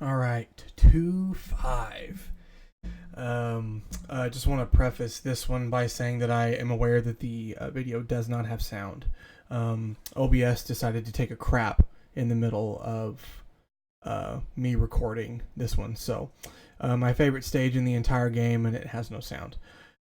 All right, 2-5. I just want to preface this one by saying that I am aware that the video does not have sound. OBS decided to take a crap in the middle of me recording this one, so my favorite stage in the entire game, and it has no sound.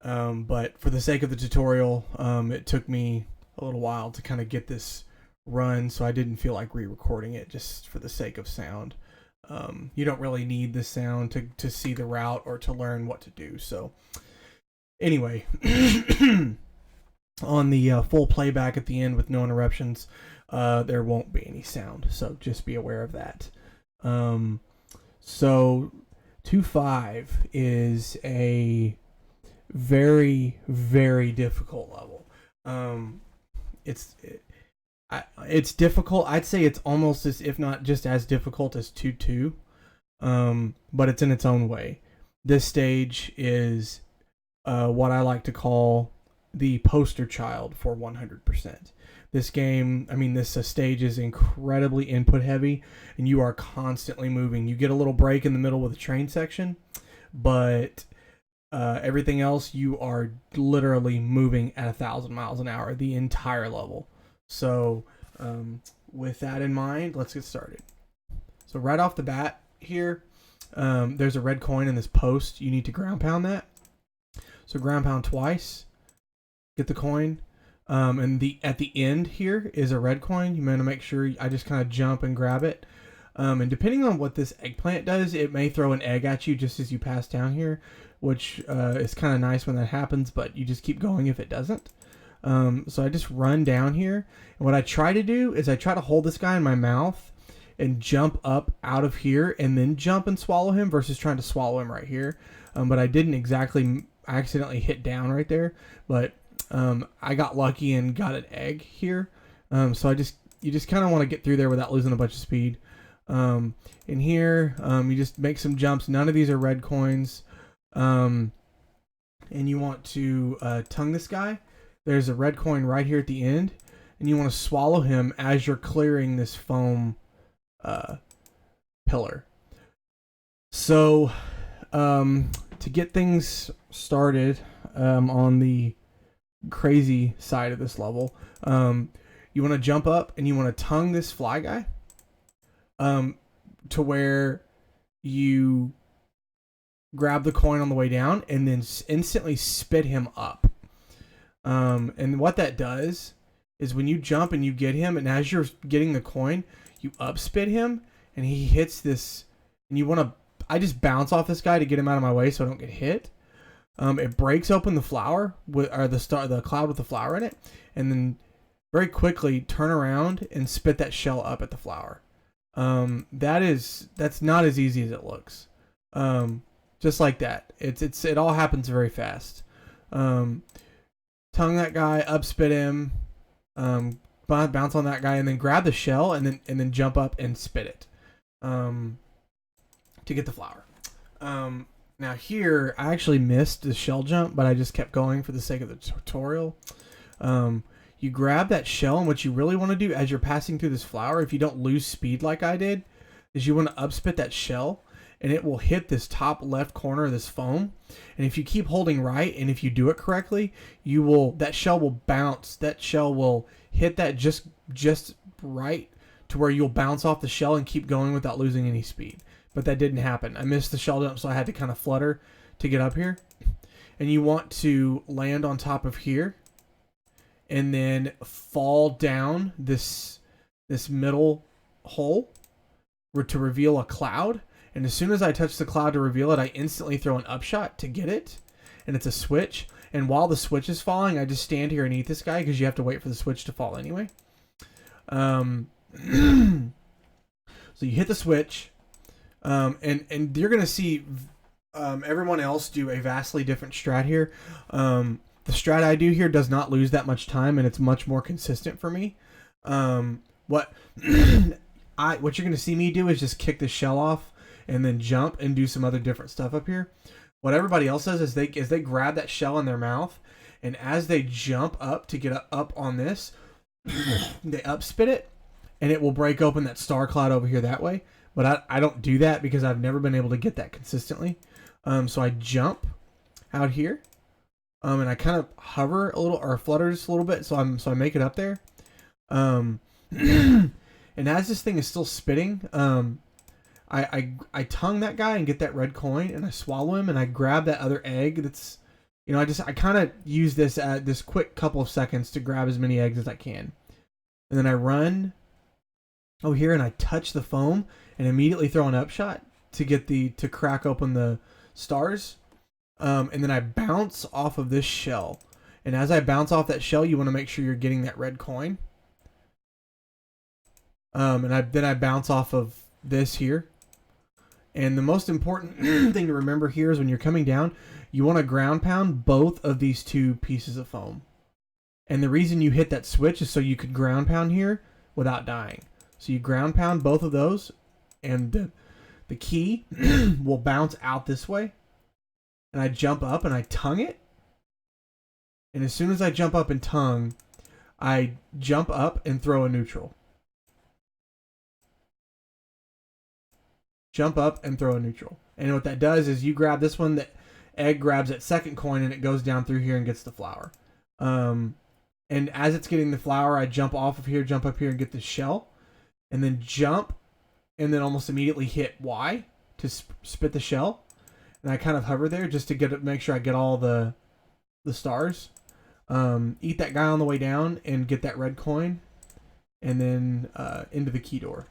But for the sake of the tutorial, it took me a little while to kind of get this run, so I didn't feel like re-recording it just for the sake of sound. You don't really need the sound to see the route or to learn what to do. So anyway, on the full playback at the end with no interruptions, there won't be any sound. So just be aware of that. So 2-5 is a very, very difficult level. It's difficult. I'd say it's almost as, if not just as difficult as 2-2, but it's in its own way. This stage is what I like to call the poster child for 100%. This game, this stage is incredibly input heavy, and you are constantly moving. You get a little break in the middle with the train section, but everything else, you are literally moving at 1,000 miles an hour the entire level. So with that in mind, let's get started. So right off the bat here, there's a red coin in this post. You need to ground pound that. So ground pound twice, get the coin. And at the end here is a red coin. You want to make sure I just kind of jump and grab it. And depending on what this eggplant does, it may throw an egg at you just as you pass down here, which is kind of nice when that happens, but you just keep going if it doesn't. So I just run down here, and what I try to do is I try to hold this guy in my mouth and jump up out of here and then jump and swallow him versus trying to swallow him right here. But I didn't exactly, I accidentally hit down right there, but I got lucky and got an egg here. So you just kind of want to get through there without losing a bunch of speed. In here, you just make some jumps. None of these are red coins. And you want to tongue this guy. There's a red coin right here at the end, and you want to swallow him as you're clearing this foam pillar. So to get things started on the crazy side of this level, you want to jump up and you want to tongue this fly guy to where you grab the coin on the way down and then instantly spit him up. And what that does is when you jump and you get him, and as you're getting the coin, you upspit him, and he hits this, and you want to, I just bounce off this guy to get him out of my way so I don't get hit. It breaks open the flower, or the cloud with the flower in it, and then very quickly turn around and spit that shell up at the flower. That's not as easy as it looks. Just like that. It all happens very fast. Tongue that guy, upspit him, bounce on that guy, and then grab the shell, and then jump up and spit it to get the flower. Now here, I actually missed the shell jump, but I just kept going for the sake of the tutorial. You grab that shell, and what you really want to do as you're passing through this flower, if you don't lose speed like I did, is you want to upspit that shell, and it will hit this top left corner of this foam. And if you keep holding right, and if you do it correctly, that shell will bounce. That shell will hit that just right to where you'll bounce off the shell and keep going without losing any speed. But that didn't happen. I missed the shell jump, so I had to kind of flutter to get up here. And you want to land on top of here and then fall down this middle hole to reveal a cloud. And as soon as I touch the cloud to reveal it, I instantly throw an upshot to get it. And it's a switch. And while the switch is falling, I just stand here and eat this guy because you have to wait for the switch to fall anyway. So you hit the switch. And you're going to see everyone else do a vastly different strat here. The strat I do here does not lose that much time, and it's much more consistent for me. What you're going to see me do is just kick the shell off and then jump and do some other different stuff up here. What everybody else does is they grab that shell in their mouth, and as they jump up to get up on this, they upspit it, and it will break open that star cloud over here that way. But I don't do that because I've never been able to get that consistently. So I jump out here. And I kind of hover a little or flutter just a little bit, so I make it up there. And as this thing is still spitting, I tongue that guy and get that red coin, and I swallow him, and I grab that other egg. That's, I kind of use this quick couple of seconds to grab as many eggs as I can, and then I run over here and I touch the foam and immediately throw an upshot to crack open the stars. And then I bounce off of this shell. And as I bounce off that shell, you want to make sure you're getting that red coin. Then I bounce off of this here. And the most important thing to remember here is when you're coming down, you want to ground pound both of these two pieces of foam. And the reason you hit that switch is so you could ground pound here without dying. So you ground pound both of those, and the key will bounce out this way. And I jump up and I tongue it. And as soon as I jump up and tongue, I jump up and throw a neutral. Jump up and throw a neutral. And what that does is you grab this one, that egg grabs that second coin, and it goes down through here and gets the flower. And as it's getting the flower, I jump off of here, jump up here and get the shell. And then jump, and then almost immediately hit Y to spit the shell. And I kind of hover there just to make sure I get all the stars. Eat that guy on the way down and get that red coin. And then into the key door.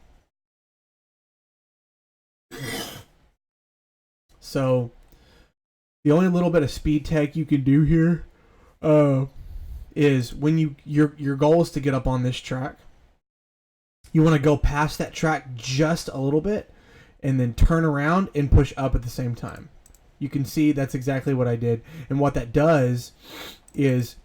So the only little bit of speed tech you can do here is when your goal is to get up on this track. You want to go past that track just a little bit and then turn around and push up at the same time. You can see that's exactly what I did. And what that does is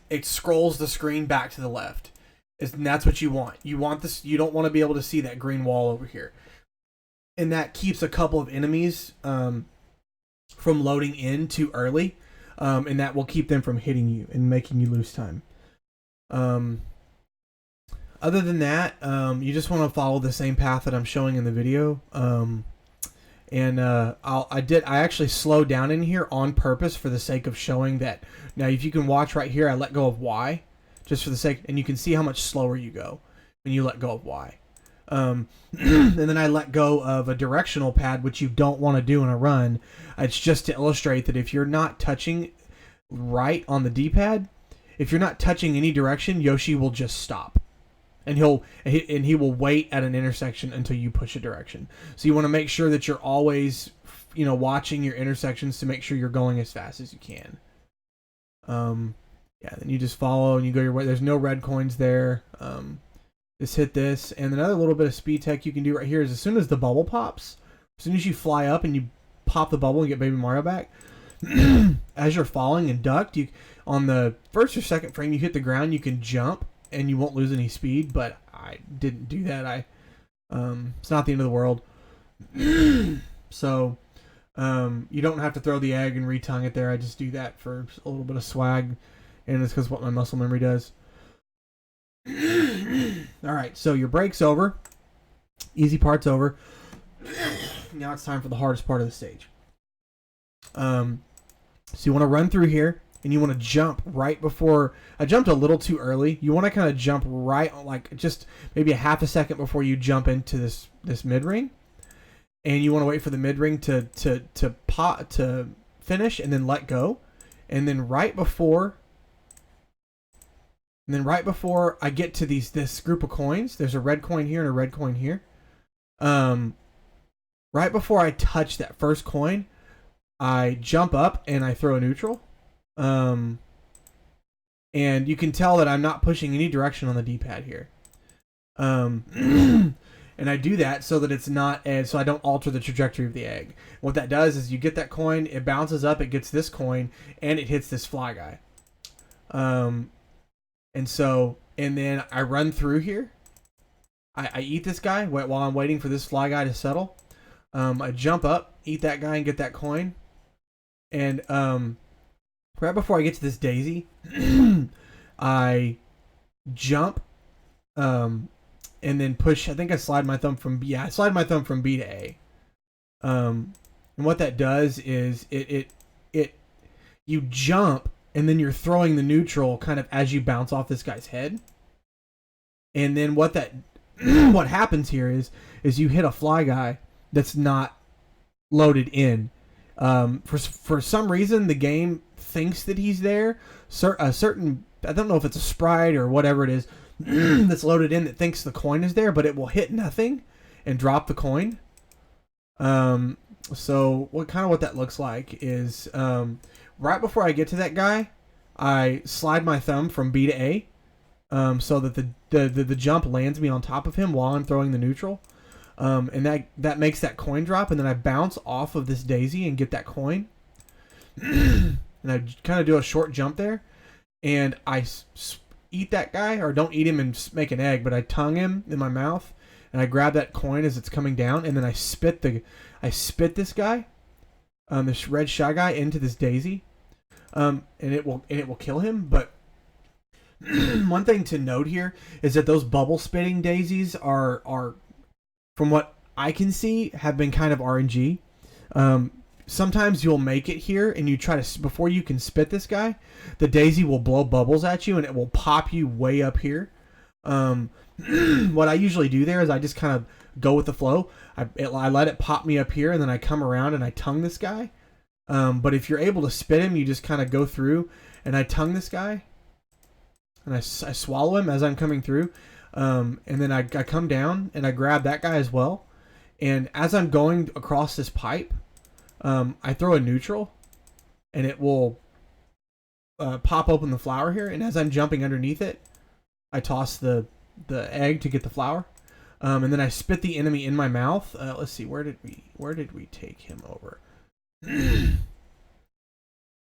it scrolls the screen back to the left. And that's what you want. You want this. You don't want to be able to see that green wall over here. And that keeps a couple of enemies from loading in too early. And that will keep them from hitting you and making you lose time. Other than that, you just want to follow the same path that I'm showing in the video. I actually slowed down in here on purpose for the sake of showing that. Now, if you can watch right here, I let go of Y just for the sake, and you can see how much slower you go when you let go of Y. And then I let go of a directional pad, which you don't want to do in a run. It's just to illustrate that if you're not touching right on the D-pad, if you're not touching any direction, Yoshi will just stop. And he will wait at an intersection until you push a direction. So you want to make sure that you're always, watching your intersections to make sure you're going as fast as you can. Then you just follow and you go your way. There's no red coins there. Just hit this. And another little bit of speed tech you can do right here is as soon as the bubble pops, as soon as you fly up and you pop the bubble and get Baby Mario back, as you're falling and ducked, on the first or second frame you hit the ground, you can jump. And you won't lose any speed, but I didn't do that. It's not the end of the world. So you don't have to throw the egg and retongue it there. I just do that for a little bit of swag, and it's because what my muscle memory does. All right, so your break's over. Easy part's over. Now it's time for the hardest part of the stage. So you want to run through here. And you want to jump right before... I jumped a little too early. You want to kind of jump right, like just maybe a half a second before you jump into this mid-ring. And you want to wait for the mid-ring to finish and then let go. And then right before I get to this group of coins, there's a red coin here and a red coin here. Right before I touch that first coin, I jump up and I throw a neutral. And you can tell that I'm not pushing any direction on the D-pad here. And I do that so that it's not, so I don't alter the trajectory of the egg. What that does is you get that coin, it bounces up, it gets this coin, and it hits this fly guy. And then I run through here. I eat this guy while I'm waiting for this fly guy to settle. I jump up, eat that guy, and get that coin. And, right before I get to this daisy, I jump, and and then push. I think I slide my thumb from I slide my thumb from B to A. And what that does is it you jump, and then you're throwing the neutral kind of as you bounce off this guy's head. And then what happens here is you hit a fly guy that's not loaded in. For some reason, the game thinks that he's there. A certain, I don't know if it's a sprite or whatever it is that's loaded in that thinks the coin is there, but it will hit nothing and drop the coin. So what that looks like is right before I get to that guy, I slide my thumb from B to A, so that the jump lands me on top of him while I'm throwing the neutral. And that makes that coin drop, and then I bounce off of this daisy and get that coin. And I kind of do a short jump there, and I eat that guy, or don't eat him and make an egg, but I tongue him in my mouth, and I grab that coin as it's coming down, and then I spit this guy, this red shy guy, into this daisy, and it will kill him. But one thing to note here is that those bubble spitting daisies are from what I can see have been kind of RNG. Sometimes you'll make it here, and you try to, before you can spit this guy, the daisy will blow bubbles at you, and it will pop you way up here. What I usually do there is I just kind of go with the flow. I let it pop me up here, and then I come around and I tongue this guy. But if you're able to spit him, you just kind of go through, and I tongue this guy, and I swallow him as I'm coming through. And then I come down, and I grab that guy as well. And as I'm going across this pipe, I throw a neutral, and it will pop open the flower here. And as I'm jumping underneath it, I toss the egg to get the flower. And then I spit the enemy in my mouth. Let's see, where did we take him over?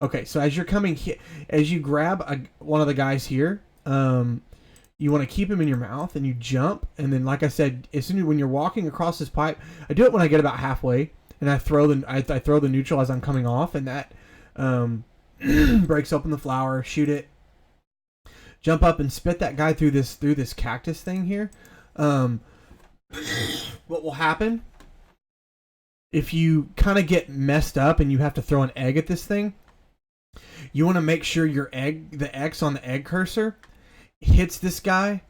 Okay, so as you're coming here, as you grab one of the guys here, you want to keep him in your mouth, and you jump, and then, like I said, as soon as when you're walking across this pipe, I do it when I get about halfway, and I throw the neutral as I'm coming off, and that breaks open the flower. Shoot it, jump up, and spit that guy through this cactus thing here. What will happen if you kind of get messed up and you have to throw an egg at this thing? You want to make sure the X on the egg cursor hits this guy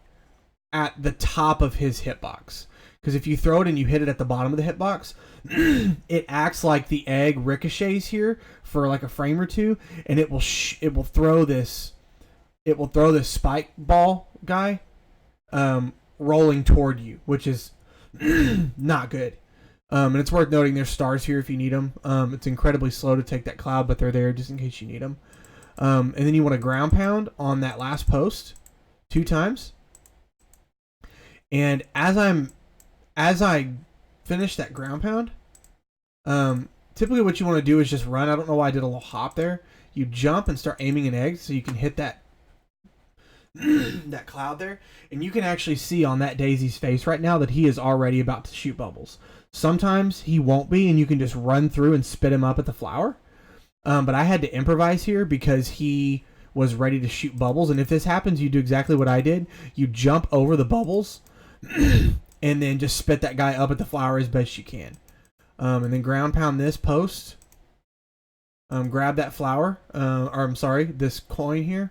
at the top of his hitbox. Because if you throw it and you hit it at the bottom of the hitbox, it acts like the egg ricochets here for like a frame or two, and it will throw this spike ball guy rolling toward you, which is not good. And it's worth noting there's stars here if you need them. It's incredibly slow to take that cloud, but they're there just in case you need them. And then you want to ground pound on that last post 2 times. And as I finish that ground pound, typically what you want to do is just run. I don't know why I did a little hop there. You jump and start aiming an egg so you can hit that that cloud there, and you can actually see on that daisy's face right now that he is already about to shoot bubbles. Sometimes he won't be, and you can just run through and spit him up at the flower. But I had to improvise here because he was ready to shoot bubbles, and if this happens, you do exactly what I did. You jump over the bubbles and then just spit that guy up at the flower as best you can. And then ground pound this post. Grab that flower, this coin here.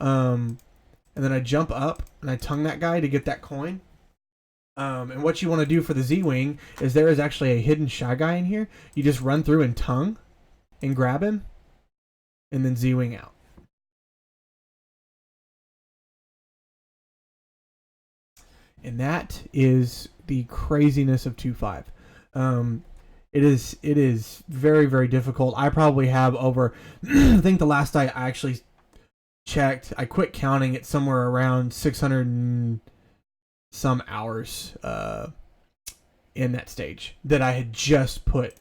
And then I jump up and I tongue that guy to get that coin. And what you want to do for the Z-Wing is there is actually a hidden shy guy in here. You just run through and tongue and grab him and then Z-Wing out. And that is the craziness of 2.5. It is very, very difficult. I probably have over, I think the last I actually checked, I quit counting it somewhere around 600 and some hours in that stage that I had just put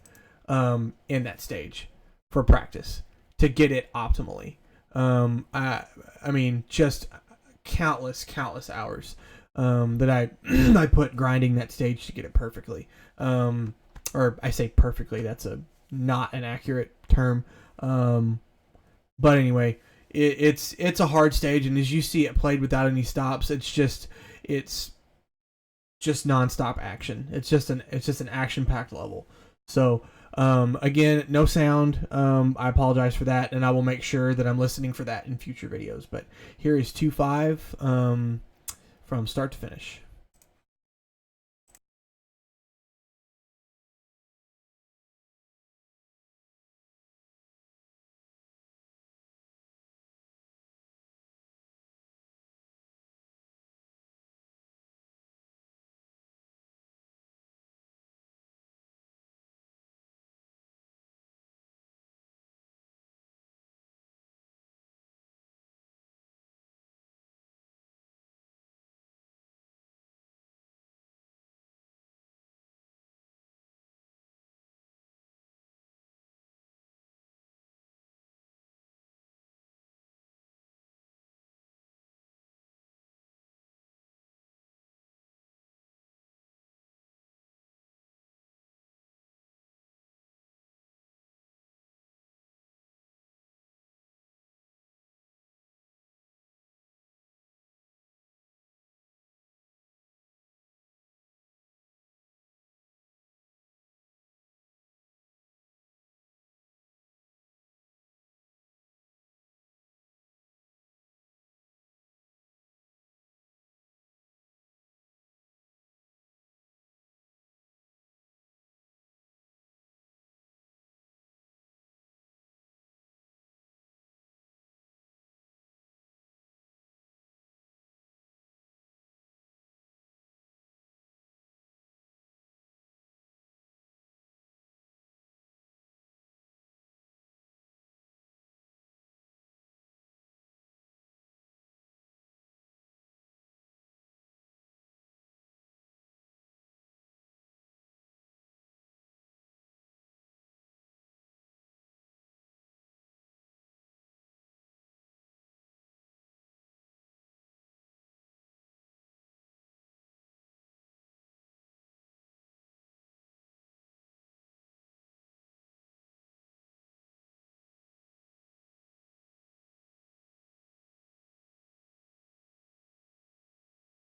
in that stage for practice to get it optimally. I mean, just countless hours that I put grinding that stage to get it perfectly. Or I say perfectly, that's not an accurate term. But anyway, it's a hard stage, and as you see it played without any stops, it's just nonstop action. It's just an action packed level. So again, no sound. I apologize for that, and I will make sure that I'm listening for that in future videos. But here is 2.5 from start to finish.